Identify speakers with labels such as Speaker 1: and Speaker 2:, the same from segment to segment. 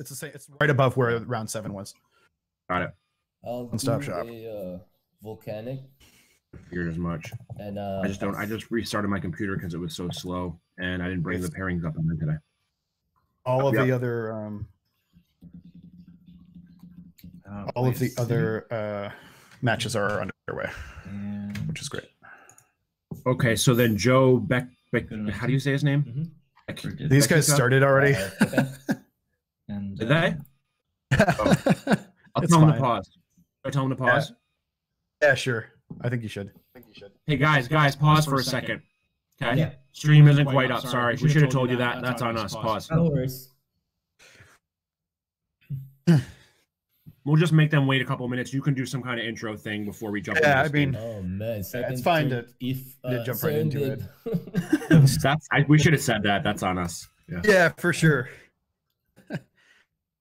Speaker 1: it's the same. It's right above where round 7 was.
Speaker 2: Got it.
Speaker 3: I'll
Speaker 1: One-stop
Speaker 3: do
Speaker 1: shop.
Speaker 3: a volcanic.
Speaker 2: Figured as much.
Speaker 3: And
Speaker 2: I just restarted my computer because it was so slow, and I didn't bring the pairings up on them today.
Speaker 1: All of the other matches are underway, which is great.
Speaker 2: Okay, so then Joe Beck how do you say his name?
Speaker 3: Mm-hmm.
Speaker 1: These guys started already.
Speaker 3: Okay.
Speaker 4: And
Speaker 2: Did they? Oh. I'll tell him to pause. I'll tell him to pause.
Speaker 1: Yeah, sure. I think you should.
Speaker 2: Hey guys, pause for a second. Okay.
Speaker 3: Yeah.
Speaker 2: Stream isn't quite up. Sorry. We should have told you that. That's on us. Pause.
Speaker 3: No worries.
Speaker 2: We'll just make them wait a couple minutes. You can do some kind of intro thing before we jump into
Speaker 1: Yeah,
Speaker 2: this
Speaker 1: I mean,
Speaker 3: Oh man,
Speaker 1: it's fine to jump right into it.
Speaker 2: we should have said that. That's on us.
Speaker 1: Yeah, for sure. You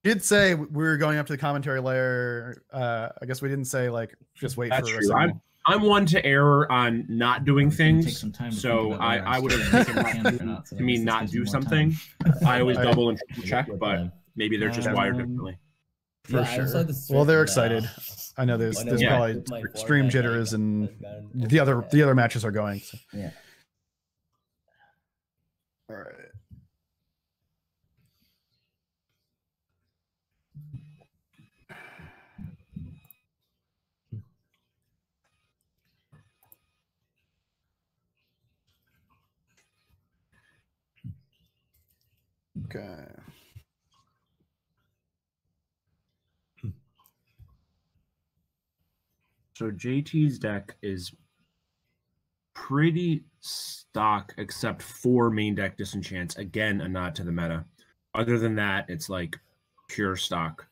Speaker 1: did say we were going up to the commentary layer. I guess we didn't say like just wait
Speaker 2: That's
Speaker 1: for
Speaker 2: true. I'm one to error on not doing things, so I would have taken to me not do something. I always double and triple check, but maybe they're just wired differently.
Speaker 1: For sure. Well, they're excited. I know there's probably stream jitters and the other matches are going. So.
Speaker 3: Yeah.
Speaker 1: All right. Okay.
Speaker 2: So JT's deck is pretty stock, except for main deck disenchants. Again, a nod to the meta. Other than that, it's like pure stock.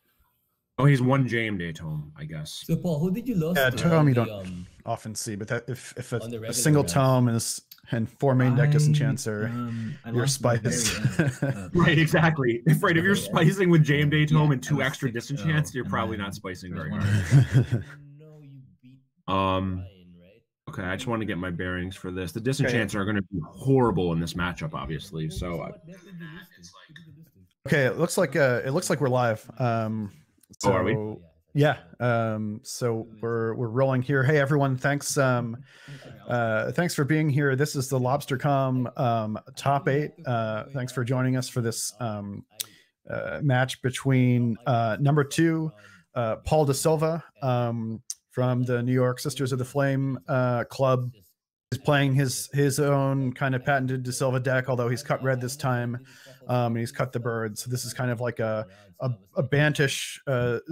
Speaker 2: Oh, he's one JM tome, I guess.
Speaker 3: So Paul, who did you lose?
Speaker 1: Yeah, tome you don't often see, but that if a single tome and 4 main deck disenchants are your spice.
Speaker 2: Right, exactly. If you're spicing with JM tome and 2 extra disenchants, you're probably not spicing very hard. Okay, I just want to get my bearings for this. The disenchants are going to be horrible in this matchup, obviously. So,
Speaker 1: okay, it looks like we're live. So,
Speaker 2: are we?
Speaker 1: Yeah. So we're rolling here. Hey everyone, thanks for being here. This is the LobstercoM Top 8. Thanks for joining us for this match between number 2, Paul DeSilva, from the New York Sisters of the Flame club. He's playing his own kind of patented DeSilva deck, although he's cut red this time, and he's cut the bird. So this is kind of like a Bantish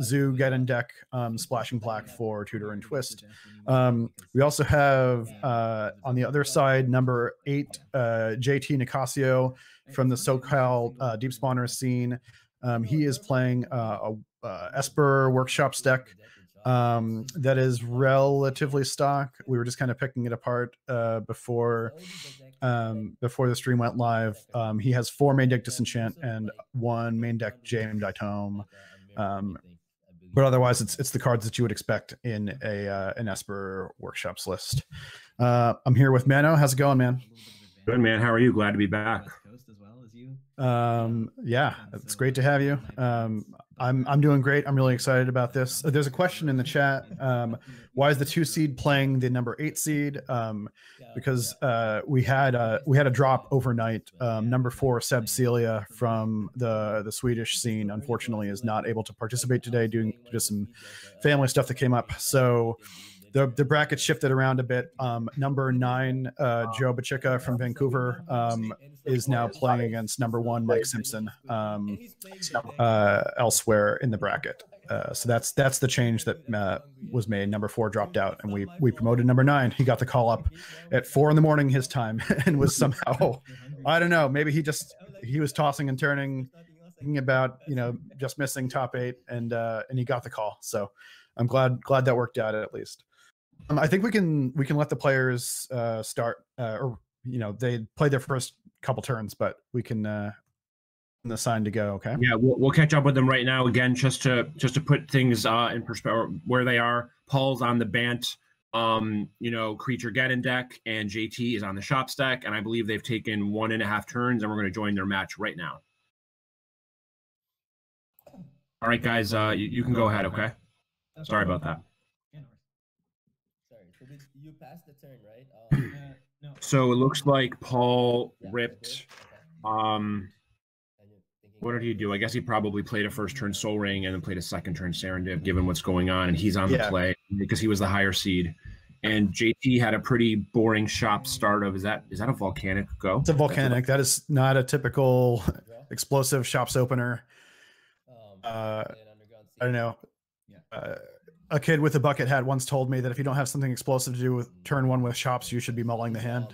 Speaker 1: Zoo Geddon deck, splashing black for Tutor and Twist. We also have on the other side number 8, JT Nicasio from the SoCal Deepspawners scene. He is playing a Esper Workshops deck. That is relatively stock. We were just kind of picking it apart before the stream went live. He has 4 main deck disenchant and 1 main deck JM tome. But otherwise, it's the cards that you would expect in an Esper Workshops list. I'm here with Mano. How's it going, man?
Speaker 2: Good, man. How are you? Glad to be back.
Speaker 1: Yeah, it's great to have you. I'm doing great. I'm really excited about this. There's a question in the chat. Why is the 2 seed playing the number 8 seed? Because we had a drop overnight. Number 4 Seb Celia from the Swedish scene, unfortunately, is not able to participate today due to some family stuff that came up. So the bracket shifted around a bit. Number 9, Joe Bachika from Vancouver, is now playing against number 1, Mike Simpson, elsewhere in the bracket. So that's the change that was made. Number 4 dropped out, and we promoted number 9. He got the call up at 4 in the morning his time, and was somehow, I don't know, maybe he was tossing and turning, thinking about just missing top 8, and he got the call. So I'm glad that worked out at least. I think we can let the players start, or they played their first couple turns, but we can assign to go. Okay.
Speaker 2: Yeah, we'll catch up with them right now again, just to put things in perspective where they are. Paul's on the Bant, Creature Geddon deck, and JT is on the Shops deck, and I believe they've taken 1.5 turns, and we're going to join their match right now. All right, guys, you can go ahead, okay? Sorry about that.
Speaker 3: Sorry. So did you pass the turn, right?
Speaker 4: No.
Speaker 2: So it looks like Paul
Speaker 3: Yeah,
Speaker 2: ripped.
Speaker 3: okay. And you're thinking
Speaker 2: What did
Speaker 3: about
Speaker 2: he do? I
Speaker 3: this.
Speaker 2: guess he probably played a first turn Soul Ring and then played a second turn Serendip, given what's going on, and he's on the play because he was the higher seed. And JT had a pretty boring shop start of is that a volcanic go?
Speaker 1: It's a volcanic. That is not a typical explosive shops opener. I don't know. A kid with a bucket hat once told me that if you don't have something explosive to do with turn one with shops, you should be mulling the hand.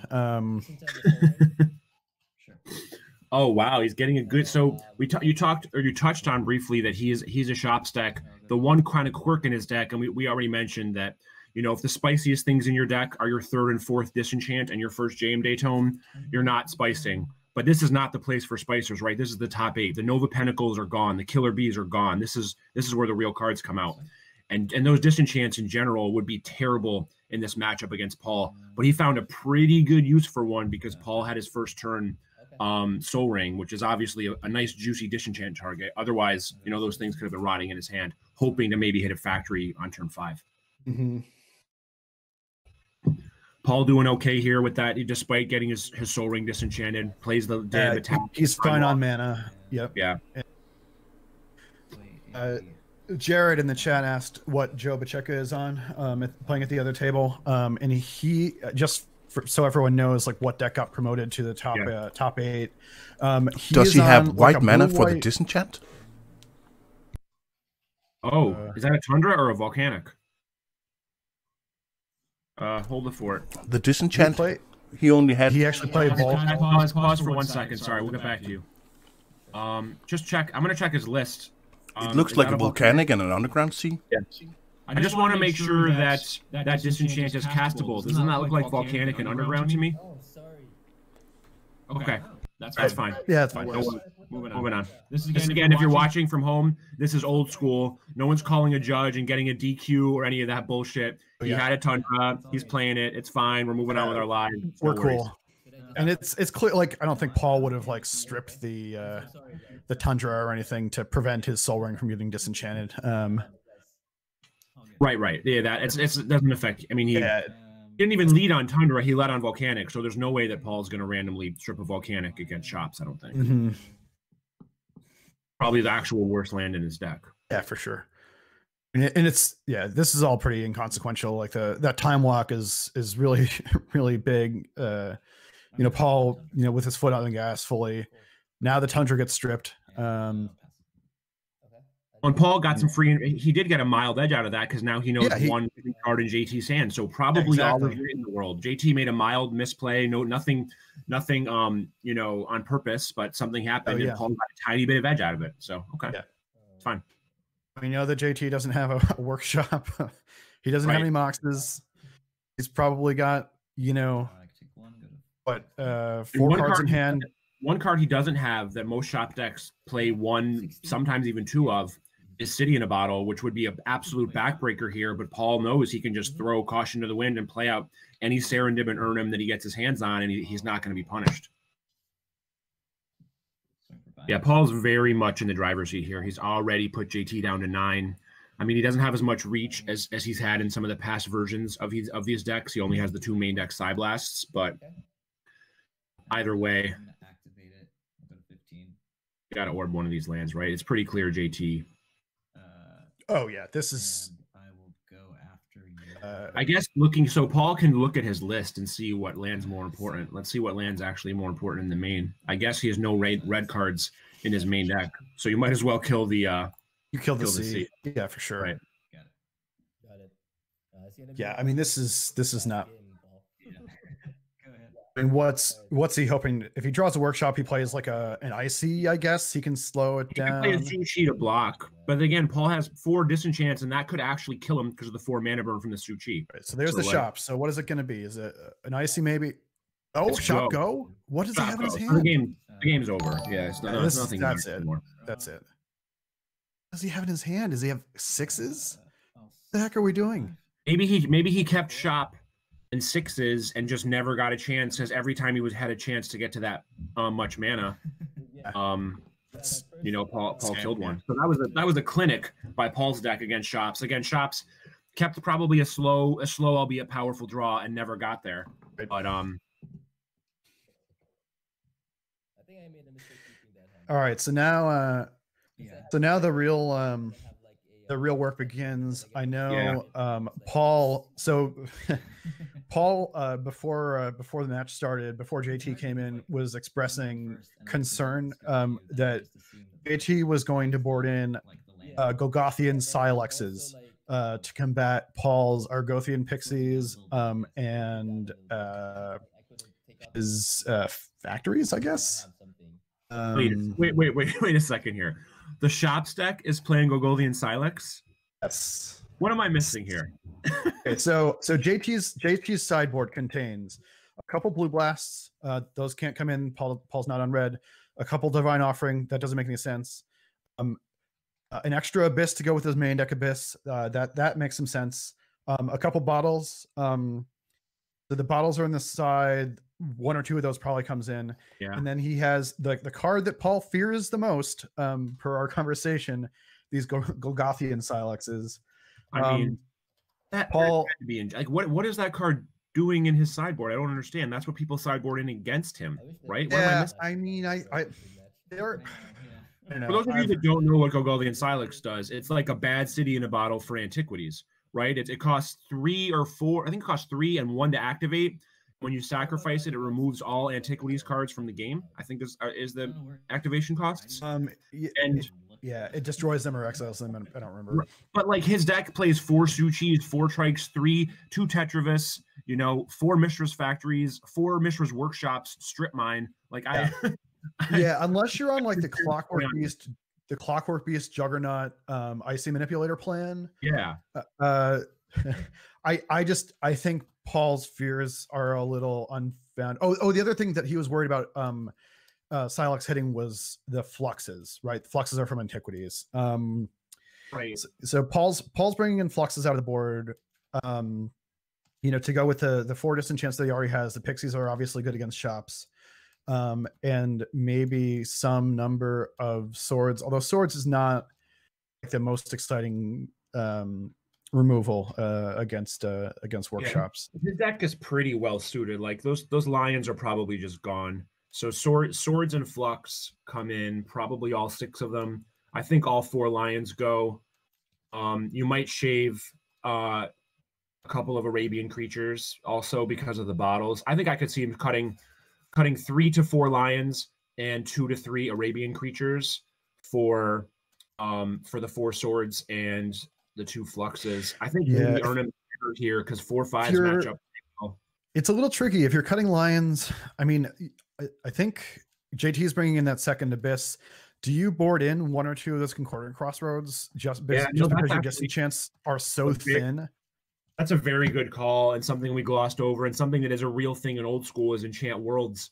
Speaker 2: Oh wow, he's getting a good. So you touched on briefly that he's a shops deck. The one kind of quirk in his deck, and we already mentioned that, you know, if the spiciest things in your deck are your third and fourth disenchant and your first JM Day tome, you're not spicing. But this is not the place for spicers, right? This is the top 8. The Nova Pentacles are gone. The Killer Bees are gone. This is where the real cards come out. And those disenchants in general would be terrible in this matchup against Paul. But he found a pretty good use for one because Paul had his first turn Soul Ring, which is obviously a nice juicy disenchant target. Otherwise, you know, those things could have been rotting in his hand, hoping to maybe hit a factory on turn 5.
Speaker 1: Mm-hmm.
Speaker 2: Paul doing okay here with that, despite getting his Soul Ring disenchanted. Plays the damn attack.
Speaker 1: He's fine on mana. Yep.
Speaker 2: Yeah.
Speaker 1: Jared in the chat asked what Joe Pacheco is on, playing at the other table, and he just so everyone knows like what deck got promoted to the top 8.
Speaker 5: Does he have white mana for the disenchant?
Speaker 2: Oh, is that a Tundra or a Volcanic? Hold the fort.
Speaker 5: The disenchant. He only had.
Speaker 1: He actually played ball.
Speaker 2: Pause for 1 second. Sorry, we'll get back to you. Just check. I'm gonna check his list.
Speaker 5: It looks like a volcanic and an underground sea.
Speaker 2: Yeah. I just want to make sure that disenchant is castable. Doesn't that look like volcanic and underground to me?
Speaker 3: Oh, sorry.
Speaker 2: Okay, that's fine.
Speaker 1: Yeah, that's fine.
Speaker 2: Moving on. This is again, if you're watching from home, this is old school. No one's calling a judge and getting a DQ or any of that bullshit. He had a Tundra. He's playing it. It's fine. We're moving on with our lives.
Speaker 1: We're cool. And it's clear. Like I don't think Paul would have like stripped the Tundra or anything to prevent his Soul Ring from getting disenchanted.
Speaker 2: Right. Yeah, that it doesn't affect. I mean, he didn't even lead on Tundra. He led on Volcanic. So there's no way that Paul's going to randomly strip a Volcanic against shops. I don't think.
Speaker 1: Mm-hmm.
Speaker 2: Probably the actual worst land in his deck.
Speaker 1: Yeah, for sure. And it's this is all pretty inconsequential. Like that time walk is really really big. You know, Paul, you know, with his foot on the gas fully. Now the Tundra gets stripped.
Speaker 2: When Paul got some free, he did get a mild edge out of that because now he knows one card in JT's hand. So probably all the great in the world. JT made a mild misplay. Nothing, you know, on purpose, but something happened and Paul got a tiny bit of edge out of it. So it's fine.
Speaker 1: We know that JT doesn't have a workshop. He doesn't have any moxes. He's probably got, you know, what 4 cards in hand.
Speaker 2: One card he doesn't have that most shop decks play one, sometimes even 2 of, is City in a Bottle, which would be an absolute backbreaker here. But Paul knows he can just throw caution to the wind and play out any Serendip and Urnum that he gets his hands on, and he's not going to be punished. Yeah, Paul's very much in the driver's seat here. He's already put JT down to 9. I mean, he doesn't have as much reach as he's had in some of the past versions of these decks. He only has the 2 main deck Psy Blasts, but either way, you got to orb one of these lands, right? It's pretty clear, JT.
Speaker 1: Oh yeah, this is.
Speaker 4: I will go after you.
Speaker 2: I guess looking, so Paul can look at his list and see what land's more important. Let's see what land's actually more important in the main. I guess he has no red cards in his main deck, so you might as well kill the.
Speaker 1: You kill the C. Yeah, for sure.
Speaker 2: Right.
Speaker 3: Got it.
Speaker 1: Yeah, I mean this is not.
Speaker 4: Go ahead.
Speaker 1: And what's he hoping? If he draws a workshop, he plays like an icy. I guess he can slow it down.
Speaker 2: He can play a Suchi to block, but again, Paul has 4 disenchants, and that could actually kill him because of the 4 mana burn from the Suchi.
Speaker 1: Right, so there's the shop. So what is it going to be? Is it an icy maybe? Oh, shop go. What does he have in his hand?
Speaker 2: The game's over. Yeah, it's nothing.
Speaker 1: That's it.
Speaker 2: Anymore.
Speaker 1: That's it. What does he have in his hand? Does he have 6s? What the heck are we doing?
Speaker 2: Maybe he kept shop in 6s and just never got a chance because every time he had a chance to get to that much mana. you know, Paul killed one. So that was a clinic by Paul's deck against Shops. Again, Shops kept probably a slow albeit powerful draw and never got there. But
Speaker 3: I think I made a mistake keeping that hand.
Speaker 1: All right, so now the real work begins. I know Paul. So Paul, before the match started, before JT came in, was expressing concern that JT was going to board in Golgothian Silexes to combat Paul's Argothian Pixies and his factories, I guess.
Speaker 2: Wait a second here. The Shops deck is playing Golgothian Silex.
Speaker 1: Yes.
Speaker 2: What am I missing here?
Speaker 1: Okay, so JT's sideboard contains a couple Blue Blasts. Those can't come in. Paul's not on red. A couple Divine Offering. That doesn't make any sense. An extra Abyss to go with his main deck Abyss. That makes some sense. A couple bottles. So the bottles are on the side. One or two of those probably comes in.
Speaker 2: Yeah. And
Speaker 1: then he has the card that Paul fears the most, per our conversation, these Golgothian Silexes.
Speaker 2: I mean, Paul had to be in, like, what is that card doing in his sideboard? I don't understand. That's what people sideboarding against him, right?
Speaker 1: Yeah, I mean,
Speaker 2: for those of you that don't know what Golgothian Silex does, it's like a bad city in a bottle for antiquities, right? It costs 3 or 4. I think it costs 3 and 1 to activate. When you sacrifice it, it removes all antiquities cards from the game. I think this is the activation costs.
Speaker 1: It destroys them or exiles them. I don't remember.
Speaker 2: But like his deck plays 4 Suchis, 4 Trikes, 2 Tetravis, 4 Mishra's Factories, 4 Mishra's Workshops, Strip Mine. Like
Speaker 1: unless you're on like the Clockwork Beast, Juggernaut, Icy Manipulator plan.
Speaker 2: Yeah.
Speaker 1: I think Paul's fears are a little unfounded. Oh, the other thing that he was worried about Silex hitting was the fluxes, right? The fluxes are from antiquities.
Speaker 2: Right.
Speaker 1: So Paul's bringing in fluxes out of the board. To go with the 4 disenchants that he already has. The Pixies are obviously good against Shops. And maybe some number of swords, although swords is not like the most exciting removal against Workshops.
Speaker 2: His deck is pretty well suited. Like those lions are probably just gone. So swords and flux come in, probably all 6 of them. I think all 4 lions go. You might shave a couple of Arabian creatures also because of the bottles. I think I could see him cutting 3 to 4 lions and 2 to 3 Arabian creatures for the 4 swords and the 2 fluxes. I think maybe earn him here because 4/5s match up.
Speaker 1: It's a little tricky if you're cutting lions. I mean, I think JT is bringing in that second Abyss. Do you board in 1 or 2 of those Concordant Crossroads just because your disenchants are so thin?
Speaker 2: That's a very good call and something we glossed over and something that is a real thing in old school is enchant worlds.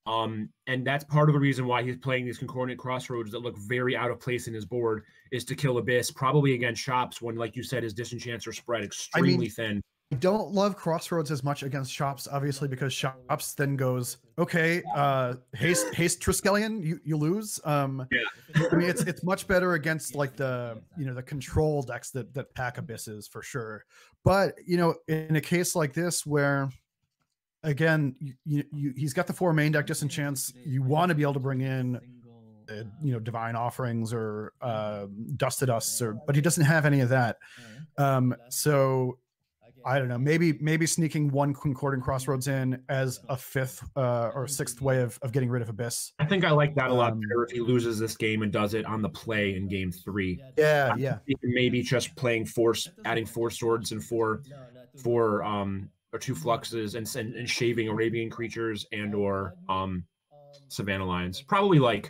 Speaker 2: And that's part of the reason why he's playing these Concordant Crossroads that look very out of place in his board is to kill Abyss, probably against Shops when, like you said, his disenchants are spread extremely thin.
Speaker 1: I don't love Crossroads as much against Shops, obviously, because Shops then goes, okay, haste Triskelion, you lose. I mean, it's much better against like the control decks that pack Abysses for sure. But in a case like this where, again, he's got the 4 main deck disenchants, you want to be able to bring in Divine Offerings or Dusted Us, but he doesn't have any of that. So I don't know, maybe sneaking 1 Concordant Crossroads in as a 5th or 6th way of getting rid of Abyss.
Speaker 2: I think I like that a lot better if he loses this game and does it on the play in game 3.
Speaker 1: Yeah.
Speaker 2: Maybe just playing adding 4 swords and 4 or 2 fluxes and shaving Arabian creatures and or Savannah Lions. Probably I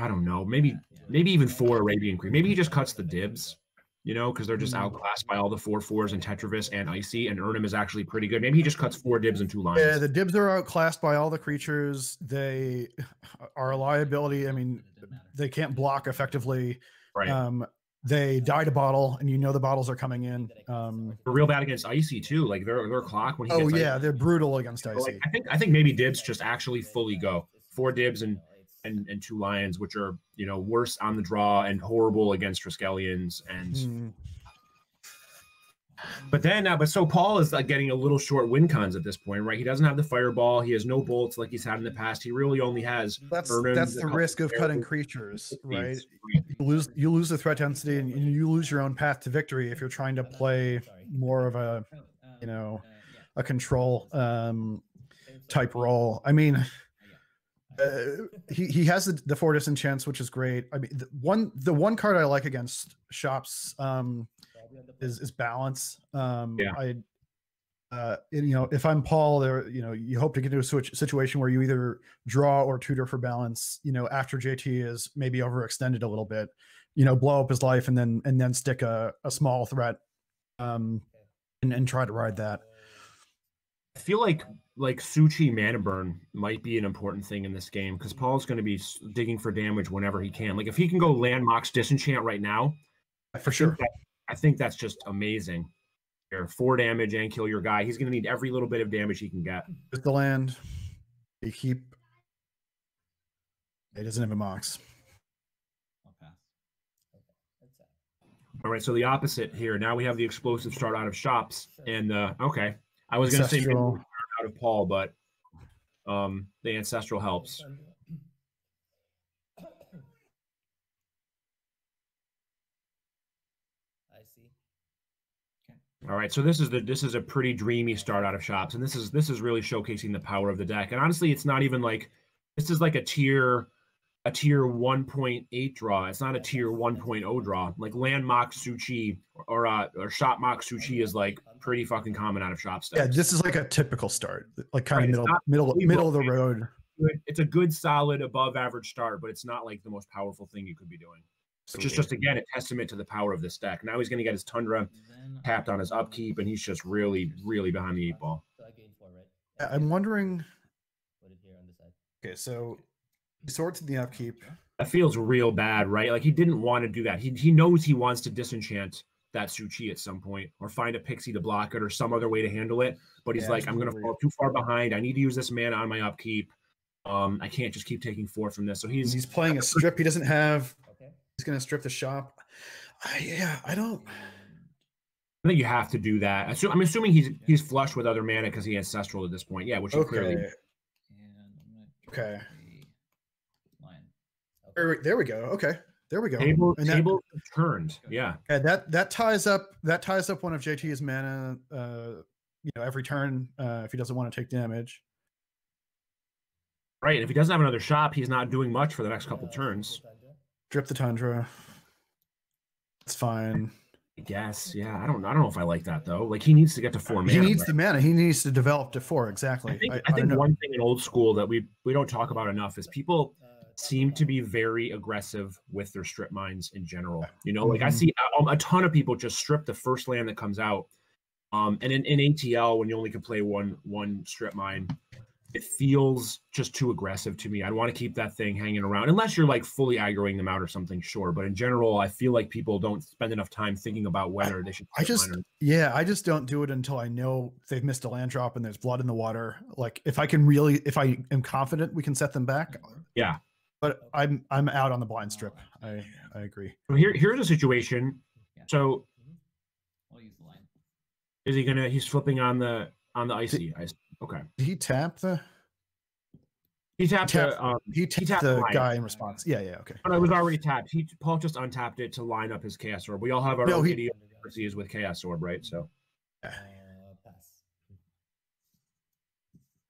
Speaker 2: don't know, maybe even 4 Arabian creatures. Maybe he just cuts the dibs. Because they're just outclassed by all the 4/4s and Tetravis and Icy, and Urnham is actually pretty good. Maybe he just cuts 4 dibs and 2 lines.
Speaker 1: Yeah, the dibs are outclassed by all the creatures. They are a liability. I mean, they can't block effectively.
Speaker 2: Right.
Speaker 1: They die to bottle, and the bottles are coming in.
Speaker 2: They're real bad against Icy too. Like their clock when he gets
Speaker 1: they're brutal against Icy.
Speaker 2: So I think maybe dibs just actually fully go 4 dibs and and 2 lions, which are, you know, worse on the draw and horrible against Triskelions. And but then but so Paul is like getting a little short win cons at this point, right? He doesn't have the fireball, he has no bolts like he's had in the past. He really only has
Speaker 1: that's the risk of cutting creatures, right? You lose the threat density, and you lose your own path to victory if you're trying to play more of a, you know, a control type role. I mean, he has the 4 disenchants, which is great. I mean, the one card I like against shops is balance. You know, if I'm Paul, there, you know, you hope to get into a situation where you either draw or tutor for balance, you know, after JT is maybe overextended a little bit, you know, blow up his life and then stick a small threat and try to ride that.
Speaker 2: I feel like Suchi mana burn might be an important thing in this game, because Paul's going to be digging for damage whenever he can. Like if he can go land Mox disenchant right now,
Speaker 1: for sure.
Speaker 2: I think that's just amazing. 4 damage and kill your guy. He's going to need every little bit of damage he can get.
Speaker 1: Just the land. You keep. It doesn't have a Mox.
Speaker 3: I'll pass. Okay, that's it.
Speaker 2: All right, so the opposite here. Now we have the explosive start out of shops, and okay, I was going to say maybe out of Paul, but the ancestral helps.
Speaker 3: I see.
Speaker 2: All right, so this is a pretty dreamy start out of shops, and this is really showcasing the power of the deck. And honestly, it's not even like this is like a tier 1.8 draw. It's not a tier 1.0 draw. Like land Mox Suchi or shop Mox Suchi is like pretty fucking common out of shop stacks.
Speaker 1: Yeah, this is like a typical start, like kind of middle of the road.
Speaker 2: It's a good, solid, above average start, but it's not like the most powerful thing you could be doing. Which is just, again, a testament to the power of this deck. Now he's going to get his Tundra tapped on his upkeep, and he's just really, really behind the 8 ball.
Speaker 3: So I gain 4, right?
Speaker 1: I'm wondering.
Speaker 3: Put it here on the side.
Speaker 1: Okay, so he swords in the upkeep.
Speaker 2: That feels real bad, right? Like he didn't want to do that. He knows he wants to disenchant that Suchi at some point, or find a pixie to block it, or some other way to handle it. But he's like, I'm going to fall too far behind. I need to use this mana on my upkeep. I can't just keep taking 4 from this. So he's
Speaker 1: playing a strip. He doesn't have.
Speaker 3: Okay.
Speaker 1: He's going to strip the shop. I don't.
Speaker 2: I think you have to do that. I'm assuming he's flush with other mana because he ancestral at this point. Yeah, which he clearly.
Speaker 4: And I'm
Speaker 1: Okay.
Speaker 4: Lion.
Speaker 1: There we go. Okay, there we go.
Speaker 2: Table turned. Yeah.
Speaker 1: That ties up one of JT's mana. You know, every turn if he doesn't want to take damage.
Speaker 2: Right. If he doesn't have another shop, he's not doing much for the next couple turns.
Speaker 1: Drip the Tundra. It's fine.
Speaker 2: I guess. Yeah. I don't know if I like that though. Like he needs to get to 4 mana.
Speaker 1: He needs the mana. He needs to develop to 4. Exactly.
Speaker 2: I think one thing in old school that we don't talk about enough is people seem to be very aggressive with their strip mines in general. You know, like I see a ton of people just strip the first land that comes out. And in ATL, when you only can play one strip mine, it feels just too aggressive to me. I want to keep that thing hanging around, unless you're like fully aggroing them out or something, sure. But in general, I feel like people don't spend enough time thinking about whether they should. I
Speaker 1: just don't do it until I know they've missed a land drop and there's blood in the water. Like if I am confident we can set them back.
Speaker 2: Yeah.
Speaker 1: But I'm out on the blind strip. I agree.
Speaker 2: Well, here's a situation. So
Speaker 4: I'll use the line.
Speaker 2: is he gonna? He's flipping on the icy. Okay.
Speaker 1: Did he tap the?
Speaker 2: He tapped
Speaker 1: the guy in response. Yeah. Okay.
Speaker 2: But I was already tapped. Paul just untapped it to line up his Chaos Orb. We all have our own idiosyncrasies with Chaos Orb, right? So.
Speaker 3: Pass.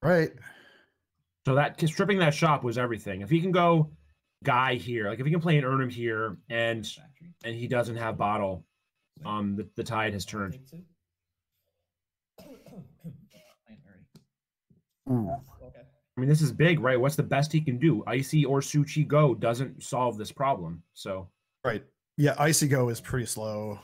Speaker 1: Right.
Speaker 2: So that stripping that shop was everything. If he can go guy here, like if he can play an Urnum here and he doesn't have bottle, the tide has turned.
Speaker 1: Ooh.
Speaker 3: Okay.
Speaker 2: I mean, this is big, right? What's the best he can do? Icy or Suchi Go doesn't solve this problem. So
Speaker 1: right. Yeah, Icy Go is pretty slow.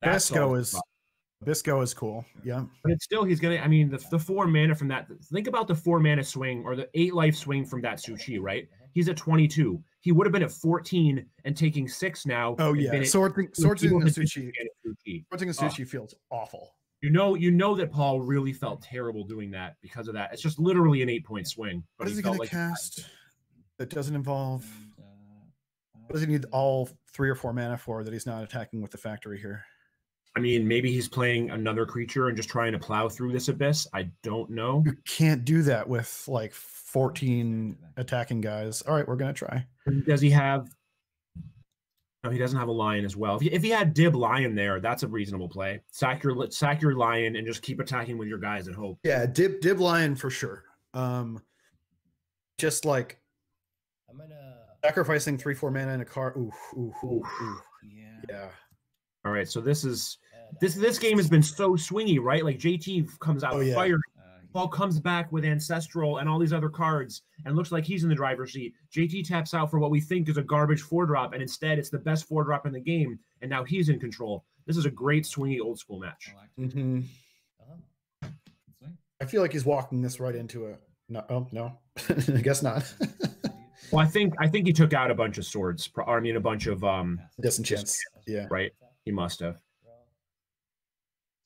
Speaker 1: Bisco is cool. Yeah.
Speaker 2: But it's still, he's gonna, I mean, the 4 mana from that, think about the 4 mana swing or the 8 life swing from that Suchi, right? He's at 22. He would have been at 14 and taking 6 now.
Speaker 1: Oh yeah. Sorting the Suchi feels awful.
Speaker 2: You know that Paul really felt terrible doing that because of that. It's just literally an 8-point swing.
Speaker 1: What is he going to cast? It doesn't involve.
Speaker 4: And,
Speaker 1: What does he need all 3 or 4 mana for that he's not attacking with the factory here?
Speaker 2: I mean, maybe he's playing another creature and just trying to plow through this abyss. I don't know.
Speaker 1: You can't do that with like 14 attacking guys. All right, we're gonna try.
Speaker 2: Does he have? No, he doesn't have a lion as well. If he had Dib Lion there, that's a reasonable play. Sack your lion and just keep attacking with your guys and hope.
Speaker 1: Yeah, Dib Lion for sure. Just like
Speaker 3: I'm gonna.
Speaker 1: sacrificing 3-4 mana in a card. Ooh. Yeah.
Speaker 2: All right, so this game has been so swingy, right? Like JT comes out firing, Paul comes back with Ancestral and all these other cards, and looks like he's in the driver's seat. JT taps out for what we think is a garbage 4-drop, and instead it's the best 4-drop in the game, and now he's in control. This is a great swingy old school match.
Speaker 1: Mm-hmm. I feel like he's walking this right into a. No, oh no, I guess not.
Speaker 2: Well, I think he took out a bunch of swords. I mean, a bunch of
Speaker 1: disenchants. Yeah,
Speaker 2: right. He must have.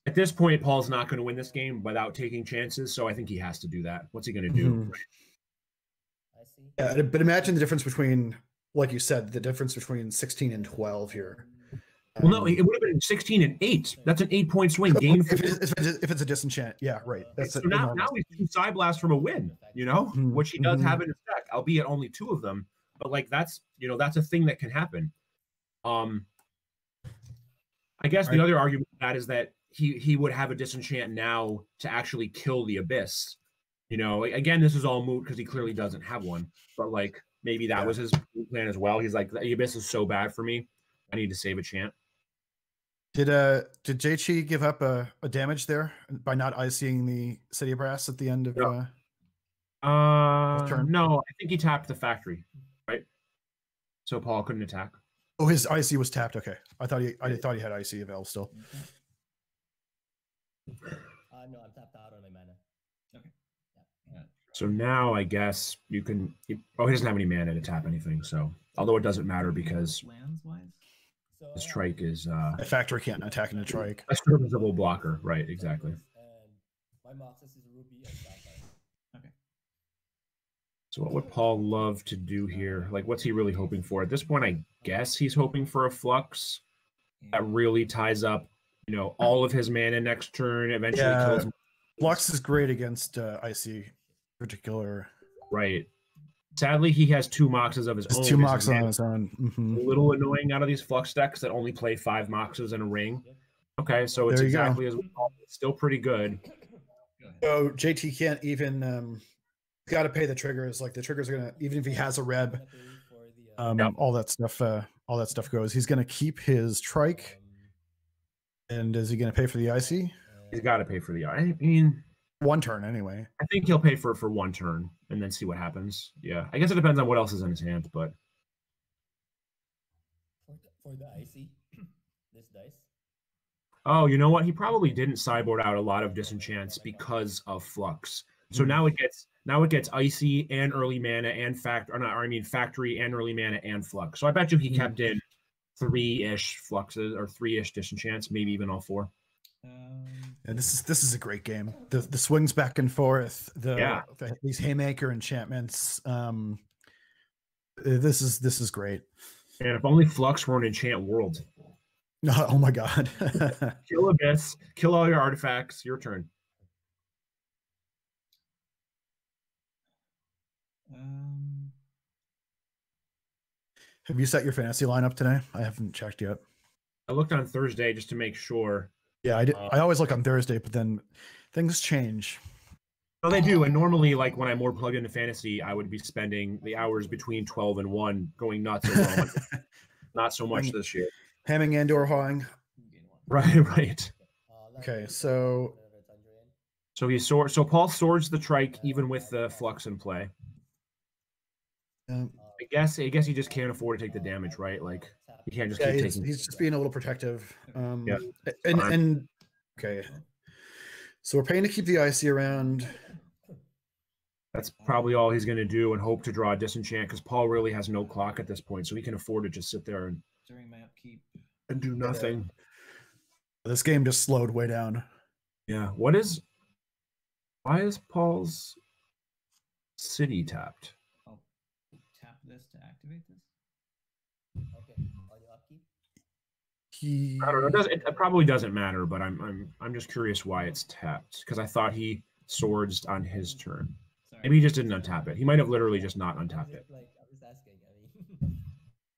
Speaker 2: At this point, Paul's not going to win this game without taking chances, so I think he has to do that. What's he going to do?
Speaker 1: Mm-hmm. Yeah, but imagine the difference between, like you said, the difference between 16 and 12 here.
Speaker 2: Well, no, it would have been 16 and 8. That's an 8-point swing. Game
Speaker 1: if it's a disenchant, yeah, right. That's
Speaker 2: so now he's 2 side blasts from a win, which he does have in his deck, albeit only 2 of them. But like that's a thing that can happen. I guess the other argument for that is that he would have a disenchant now to actually kill the abyss. Again, this is all moot because he clearly doesn't have one. But like maybe that was his plan as well. He's like, the abyss is so bad for me, I need to save a chant.
Speaker 1: Did JT give up a damage there by not ICing the City Brass at the end of turn?
Speaker 2: No, I think he tapped the factory, right? So Paul couldn't attack.
Speaker 1: Oh, his IC was tapped. Okay, I thought he had IC available still.
Speaker 3: No, I'm tapped out on my mana.
Speaker 4: Okay.
Speaker 3: Yeah.
Speaker 2: So now I guess you can. He doesn't have any mana to tap anything. So although it doesn't matter because
Speaker 4: lands wise.
Speaker 2: The strike is
Speaker 1: a factory can't attack in a trike.
Speaker 2: A serviceable blocker, right? Exactly.
Speaker 3: And my Moxus is Ruby and Sapphire.
Speaker 4: Okay.
Speaker 2: So what would Paul love to do here? Like, what's he really hoping for? At this point, I guess he's hoping for a flux that really ties up, all of his mana next turn. Eventually kills him.
Speaker 1: Flux is great against IC particular.
Speaker 2: Right. Sadly, he has 2 Moxes of his own.
Speaker 1: 2 Moxes on his own.
Speaker 2: Mm-hmm. A little annoying out of these Flux decks that only play 5 Moxes in a ring. Okay, so it's exactly as we call it. Still pretty good.
Speaker 1: So JT can't even got to pay the triggers. Like the triggers are gonna, even if he has a Reb, all that stuff goes. He's gonna keep his trike. And is he gonna pay for the IC?
Speaker 2: He's got to pay for the. I mean,
Speaker 1: 1 turn anyway.
Speaker 2: I think he'll pay for 1 turn and then see what happens. Yeah, I guess it depends on what else is in his hand, but
Speaker 3: for the IC, this dice.
Speaker 2: Oh, you know what? He probably didn't sideboard out a lot of disenchants because of Flux. So now it gets icy and early mana and factory and early mana and Flux. So I bet you he kept in 3-ish fluxes or 3-ish disenchants, maybe even all 4.
Speaker 1: And this is a great game. The swings back and forth. These haymaker enchantments. This is great.
Speaker 2: And if only Flux were an enchant world.
Speaker 1: Oh my god!
Speaker 2: Kill Abyss. Kill all your artifacts. Your turn.
Speaker 1: Have you set your fantasy lineup today? I haven't checked yet.
Speaker 2: I looked on Thursday just to make sure.
Speaker 1: Yeah, I did. I always look on Thursday, but then things change.
Speaker 2: No, they do. And normally, like when I'm more plugged into fantasy, I would be spending the hours between 12 and 1 going nuts. Not so much this year.
Speaker 1: Hamming and/or hawing.
Speaker 2: Right.
Speaker 1: Okay, so
Speaker 2: Paul swords the trike even with the Flux in play. I guess he just can't afford to take the damage, right? Like he can't just keep taking.
Speaker 1: He's just being a little protective. And okay, so we're paying to keep the IC around.
Speaker 2: That's probably all he's going to do, and hope to draw a disenchant because Paul really has no clock at this point, so he can afford to just sit there and
Speaker 4: during my upkeep
Speaker 2: and do nothing.
Speaker 1: This game just slowed way down.
Speaker 2: Yeah. Why is Paul's city tapped?
Speaker 4: I'll tap this to activate this?
Speaker 3: Okay. On your upkeep.
Speaker 2: I don't know. It probably doesn't matter, but I'm just curious why it's tapped because I thought he swords on his turn.
Speaker 4: Sorry.
Speaker 2: Maybe he just didn't untap it. He might have literally just not untapped it.
Speaker 3: Like I'm just asking. I mean.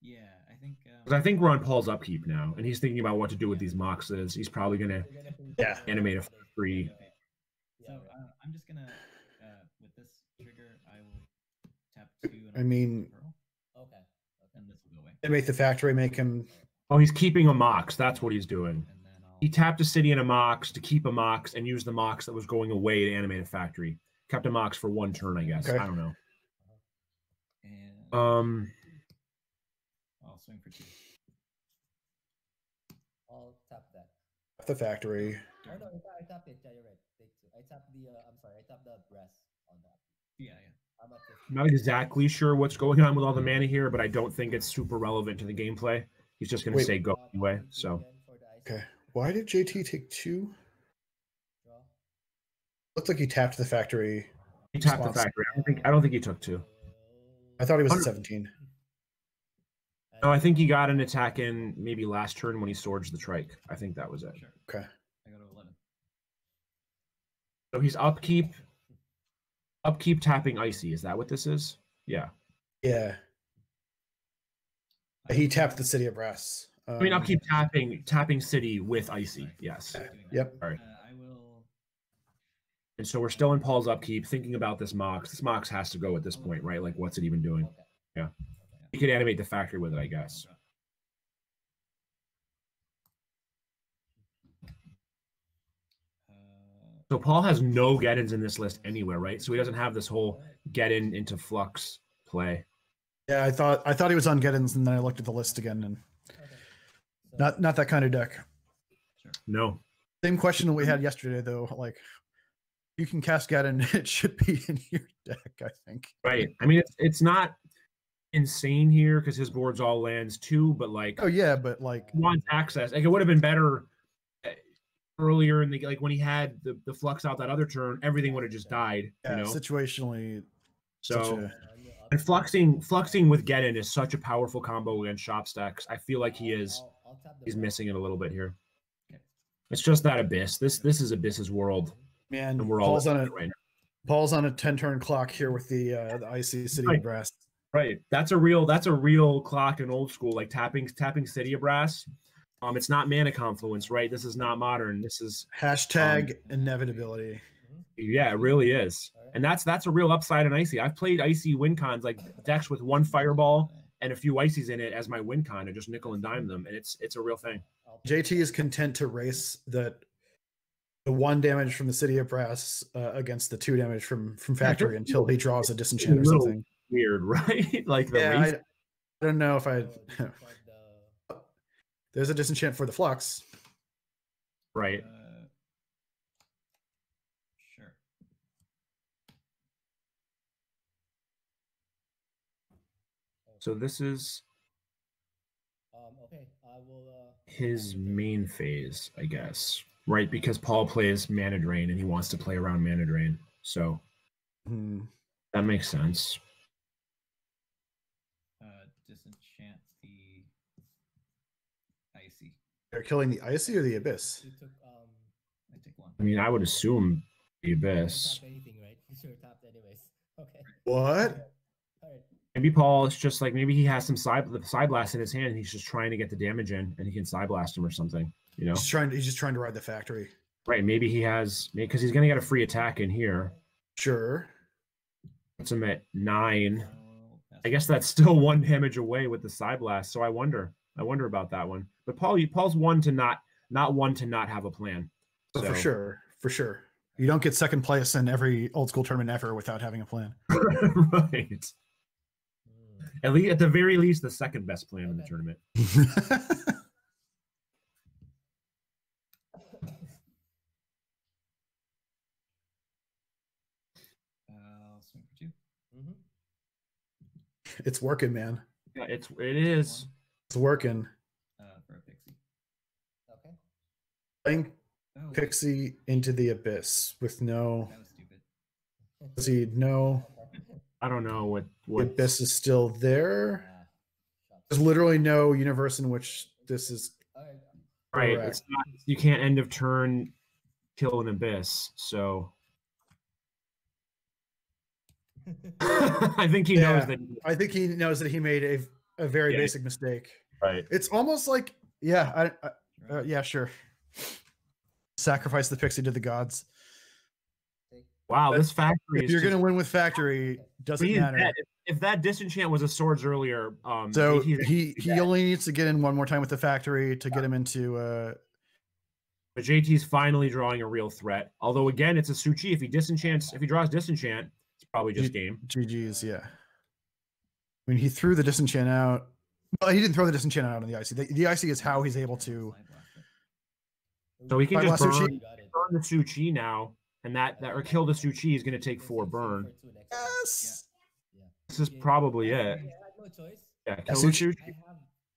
Speaker 4: Yeah, I think.
Speaker 2: Because I think we're on Paul's upkeep now, and he's thinking about what to do with these moxes. He's probably gonna animate a free.
Speaker 4: So I'm just gonna with this trigger, I will tap 2. And
Speaker 1: I mean,
Speaker 3: Okay.
Speaker 4: And this will go away.
Speaker 1: animate the factory, make him.
Speaker 2: Oh, he's keeping a mox. That's what he's doing.
Speaker 4: And then I'll.
Speaker 2: He tapped a city and a mox to keep a mox and use the mox that was going away to animate a factory. Kept a mox for 1 turn, I guess.
Speaker 1: Okay.
Speaker 2: I don't know.
Speaker 4: And I'll swing for 2.
Speaker 3: I'll tap that.
Speaker 1: The factory.
Speaker 3: Oh no, I tapped it. Yeah, you're right. Take 2. I tapped the. I'm sorry. I tapped the brass on that.
Speaker 4: Yeah.
Speaker 3: I'm at 50.
Speaker 2: I'm not exactly sure what's going on with all the mana here, but I don't think it's super relevant to the gameplay. He's just going to
Speaker 1: Wait.
Speaker 2: say go anyway. So
Speaker 1: Okay. Why did JT take 2?
Speaker 3: Draw.
Speaker 1: Looks like he tapped the factory.
Speaker 2: he tapped the
Speaker 1: Response.
Speaker 2: factory. I don't think he took 2.
Speaker 1: I thought he was at 17.
Speaker 2: No, I think he got an attack in maybe last turn when he swords the trike. I think that was it.
Speaker 4: Sure.
Speaker 1: Okay.
Speaker 4: I go to 11.
Speaker 2: So he's upkeep tapping icy. Is that what this is? Yeah.
Speaker 1: Yeah. He tapped the city of brass.
Speaker 2: I mean, upkeep tapping city with icy. Yes.
Speaker 1: Yep.
Speaker 2: All right.
Speaker 4: I will.
Speaker 2: And so we're still in Paul's upkeep, thinking about this mox. This mox has to go at this point, right? Like, what's it even doing?
Speaker 3: Okay.
Speaker 2: Yeah. He could animate the factory with it, I guess. So Paul has no get-ins in this list anywhere, right? So he doesn't have this whole get-in into flux play.
Speaker 1: Yeah, I thought he was on get-ins, and then I looked at the list again, and
Speaker 3: So,
Speaker 1: not that kind of deck.
Speaker 2: No.
Speaker 1: Same question we had yesterday, though. Like, you can cast get-in, it should be in your deck, I think.
Speaker 2: Right. I mean, it's not insane here because his board's all lands too, but like,
Speaker 1: Oh yeah, but like,
Speaker 2: he wants access. Like, it would have been better earlier in the like when he had the flux out that other turn, everything would have just died.
Speaker 1: yeah,
Speaker 2: You know.
Speaker 1: situationally, such
Speaker 2: So
Speaker 1: a,
Speaker 3: on your
Speaker 2: and
Speaker 3: upkeep,
Speaker 2: fluxing with get in is such a powerful combo against shop stacks. I feel like
Speaker 3: I'll tap the
Speaker 2: he's
Speaker 3: brass.
Speaker 2: missing it a little bit here.
Speaker 4: Okay.
Speaker 2: It's just that abyss. This is Abyss's world,
Speaker 1: man.
Speaker 2: and we're all
Speaker 1: Paul's on
Speaker 2: in
Speaker 1: a
Speaker 2: it right now.
Speaker 1: Paul's on a 10-turn clock here with the icy city
Speaker 2: Right.
Speaker 1: of brass.
Speaker 2: Right. That's a real clock in old school, like tapping City of Brass. It's not mana confluence, right? This is not modern. This is
Speaker 1: Hashtag inevitability.
Speaker 2: yeah, it really is. And that's a real upside in icy. I've played icy win cons, like decks with 1 fireball and a few ices in it as my win con, and just nickel and dime them, and it's a real thing.
Speaker 1: JT is content to race the 1 damage from the city of brass against the 2 damage from factory until he draws a disenchant or
Speaker 2: Little
Speaker 1: something.
Speaker 2: Weird, right? Like the
Speaker 1: Yeah,
Speaker 2: race.
Speaker 1: I don't know if I.
Speaker 3: So,
Speaker 1: There's a disenchant for the flux.
Speaker 2: Right.
Speaker 4: Sure.
Speaker 2: So this is
Speaker 3: okay, I will.
Speaker 2: his main phase, I guess, right? Because Paul plays Mana Drain and he wants to play around Mana Drain. So that makes sense.
Speaker 4: Disenchant the icy.
Speaker 1: They're killing the icy or the abyss.
Speaker 3: You took
Speaker 4: I take 1.
Speaker 2: I mean, I would assume the
Speaker 3: you
Speaker 2: Abyss.
Speaker 3: tapped anything, right? You're tapped anyways. Okay.
Speaker 1: What?
Speaker 3: All right.
Speaker 2: Maybe Paul is just like, maybe he has some side blast in his hand and he's just trying to get the damage in and he can side blast him or something, you know?
Speaker 1: He's just trying to ride the factory.
Speaker 2: Right. Maybe he has, because he's going to get a free attack in here.
Speaker 1: Sure.
Speaker 2: Puts him at 9.
Speaker 4: So,
Speaker 2: I guess that's still 1 damage away with the side blast. So I wonder about that one. But Paul's one to not have a plan.
Speaker 1: So
Speaker 2: So.
Speaker 1: for sure. You don't get second place in every old school tournament ever without having a plan.
Speaker 2: Right. At the very least, the second best plan in the tournament.
Speaker 4: I'll swing for 2.
Speaker 1: It's working, man.
Speaker 2: Yeah, it is.
Speaker 1: It's working.
Speaker 4: For a pixie.
Speaker 3: Okay.
Speaker 1: Playing
Speaker 4: Oh,
Speaker 1: Pixie into the abyss with no.
Speaker 4: that was stupid.
Speaker 1: Does he know?
Speaker 2: I don't know what
Speaker 1: The Abyss is still there. There's literally no universe in which this is
Speaker 2: right.
Speaker 1: correct.
Speaker 2: It's not, you can't end of turn kill an Abyss. So I think he knows that.
Speaker 1: I think he knows that he made a very basic mistake.
Speaker 2: Right.
Speaker 1: It's almost like, yeah, yeah, sure. Sacrifice the pixie to the gods.
Speaker 2: Wow, this factory.
Speaker 1: If you're going to win with factory, doesn't matter.
Speaker 2: If that disenchant was a swords earlier,
Speaker 1: so he only needs to get in one more time with the factory to get him into.
Speaker 2: But JT's finally drawing a real threat. Although again, it's a Suchi. If he draws disenchant, it's probably just game.
Speaker 1: GG's, yeah. I mean, he threw the disenchant out. Well, he didn't throw the disenchant out on the icy. The icy is how he's able to.
Speaker 2: So he can just burn the Suchi now, and that or kill the Suchi is going to take 4 burn.
Speaker 1: Yes.
Speaker 2: This is probably it. Yeah, kill the Suchi.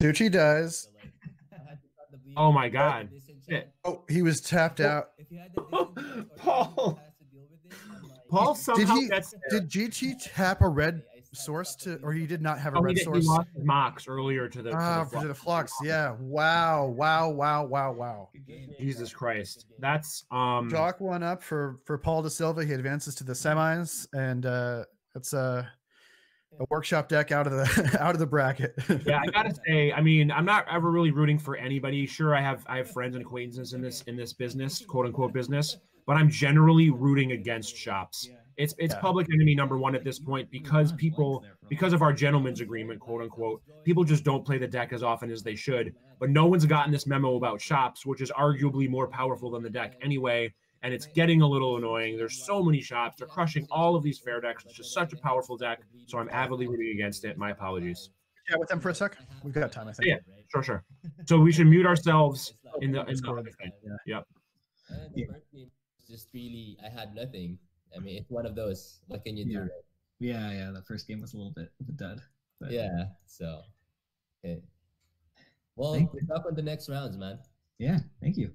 Speaker 1: Suchi dies.
Speaker 2: Oh my god.
Speaker 1: Oh, he was tapped out.
Speaker 2: Paul somehow gets there.
Speaker 1: Did GT tap a red source to, or he did not have a red source?
Speaker 2: He lost his Mox earlier to the
Speaker 1: to the flux. Yeah. Wow.
Speaker 2: Jesus Christ. That's
Speaker 1: Jock one up for Paul DeSilva. He advances to the semis, and it's a workshop deck out of the bracket.
Speaker 2: Yeah, I gotta say, I mean, I'm not ever really rooting for anybody. Sure, I have friends and acquaintances in this business, quote unquote business, but I'm generally rooting against shops. It's public enemy #1 at this point because of our gentleman's agreement, quote unquote, people just don't play the deck as often as they should. But no one's gotten this memo about shops, which is arguably more powerful than the deck anyway. And it's getting a little annoying. There's so many shops. They're crushing all of these fair decks. It's just such a powerful deck. So I'm avidly rooting against it. My apologies.
Speaker 1: Yeah, with them for a sec. We've got time, I think.
Speaker 2: Yeah, sure. So we should mute ourselves in the thing. Yep.
Speaker 3: The first game was just really, I had nothing. I mean, it's one of those. What can you do? Right?
Speaker 4: Yeah. The first game was a little bit of a dud. But...
Speaker 3: Yeah. So, okay. Well, good luck on the next rounds, man.
Speaker 4: Yeah. Thank you.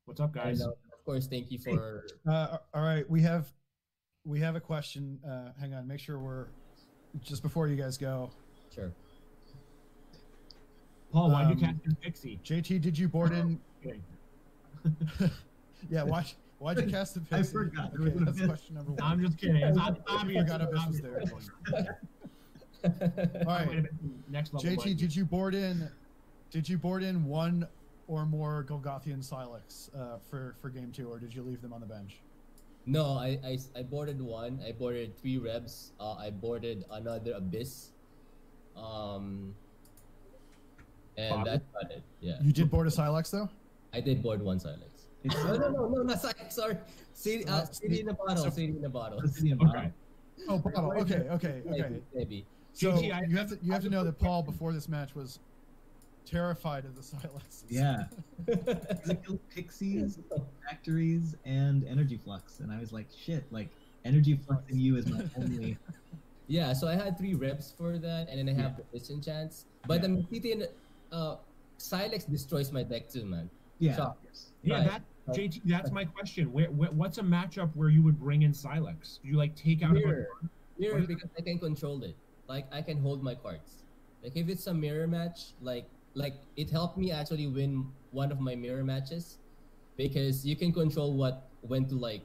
Speaker 2: What's up, guys?
Speaker 3: And, of course, thank you for.
Speaker 1: All right, we have a question. Hang on, make sure we're just before you guys go.
Speaker 3: Sure.
Speaker 2: Paul, why'd you cast your pixie?
Speaker 1: JT, did you board in? Yeah, why'd you cast the pixie?
Speaker 4: I forgot.
Speaker 1: Okay, that's question number 1.
Speaker 2: I'm just kidding.
Speaker 1: I forgot Abyss was there. All right,
Speaker 2: next level.
Speaker 1: JT, did you board in one or more Golgothian Silex for game 2, or did you leave them on the bench?
Speaker 3: No, I boarded 1. I boarded 3 Rebs. I boarded another Abyss. And that's about it. Yeah.
Speaker 1: You did board a Silex though?
Speaker 3: I did board 1 Silex. No, not Silex. Sorry. CD in a bottle. CD in a bottle.
Speaker 2: Okay.
Speaker 1: Oh, bottle. Okay.
Speaker 3: Maybe.
Speaker 1: So you have to know that Paul before this match was terrified of the silences.
Speaker 4: Yeah. I killed pixies, factories, and energy flux, and I was like, shit, like energy flux in you is my only.
Speaker 3: Yeah, so I had 3 reps for that, and then I have the disenchants. But the CT Silex destroys my deck too, man.
Speaker 4: Yeah.
Speaker 3: So,
Speaker 2: JT, that's my question. What's a matchup where you would bring in Silex? Do you like take out
Speaker 3: mirror because I can control it. Like I can hold my cards. Like if it's a mirror match, like it helped me actually win one of my mirror matches because you can control when to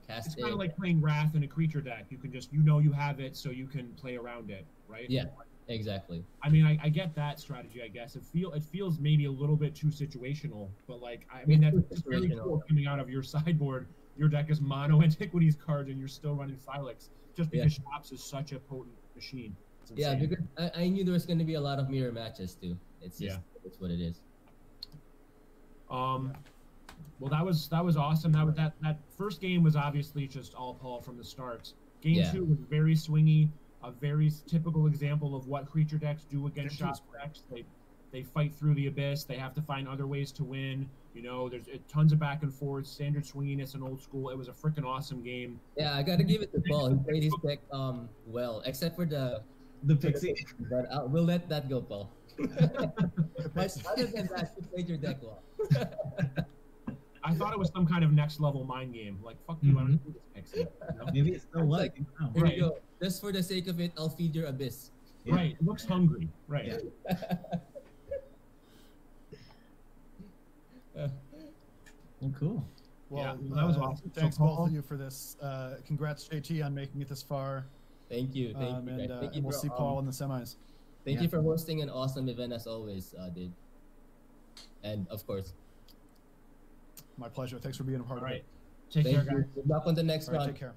Speaker 3: cast it.
Speaker 2: It's kind of like playing Wrath in a creature deck. You can just you have it, so you can play around it, right?
Speaker 3: Yeah, exactly.
Speaker 2: I mean, I get that strategy. I guess it feels maybe a little bit too situational, but that's very cool coming out of your sideboard. Your deck is mono Antiquities cards, and you're still running Silex just because Shops is such a potent machine.
Speaker 3: Yeah, because I knew there was going to be a lot of mirror matches too. It's just it's what it is.
Speaker 2: Well, that was awesome. That first game was obviously just all Paul from the start. Game 2 was very swingy, a very typical example of what creature decks do against shop decks. They fight through the abyss. They have to find other ways to win. There's tons of back and forth, standard swinginess and old school. It was a freaking awesome game.
Speaker 3: Yeah, I gotta give it to Paul. He played his deck well, except for the pixie. But we'll let that go, Paul. Other than that, you played your deck well.
Speaker 2: I thought it was some kind of next level mind game. Like, fuck you, I don't do this pixie.
Speaker 4: Maybe it's still like
Speaker 3: here you go. just for the sake of it, I'll feed your abyss.
Speaker 4: Yeah.
Speaker 2: Right. It looks hungry. Right.
Speaker 4: Yeah. Well, cool.
Speaker 1: Well,
Speaker 2: that was awesome.
Speaker 1: Thanks
Speaker 2: So,
Speaker 1: both
Speaker 2: Paul?
Speaker 1: of you for this. Congrats, JT, on making it this far.
Speaker 3: Thank you. Thank you.
Speaker 1: And,
Speaker 3: Guys. Thank you
Speaker 1: and we'll
Speaker 3: for,
Speaker 1: see Paul in the semis.
Speaker 3: Thank you for hosting an awesome event as always, dude. And of course.
Speaker 1: My pleasure. Thanks for being a part
Speaker 2: All
Speaker 1: of
Speaker 2: right.
Speaker 1: it.
Speaker 2: Take
Speaker 3: Thank
Speaker 2: care,
Speaker 3: you.
Speaker 2: guys.
Speaker 3: Good luck on the next
Speaker 1: All right,
Speaker 3: round.
Speaker 1: take care.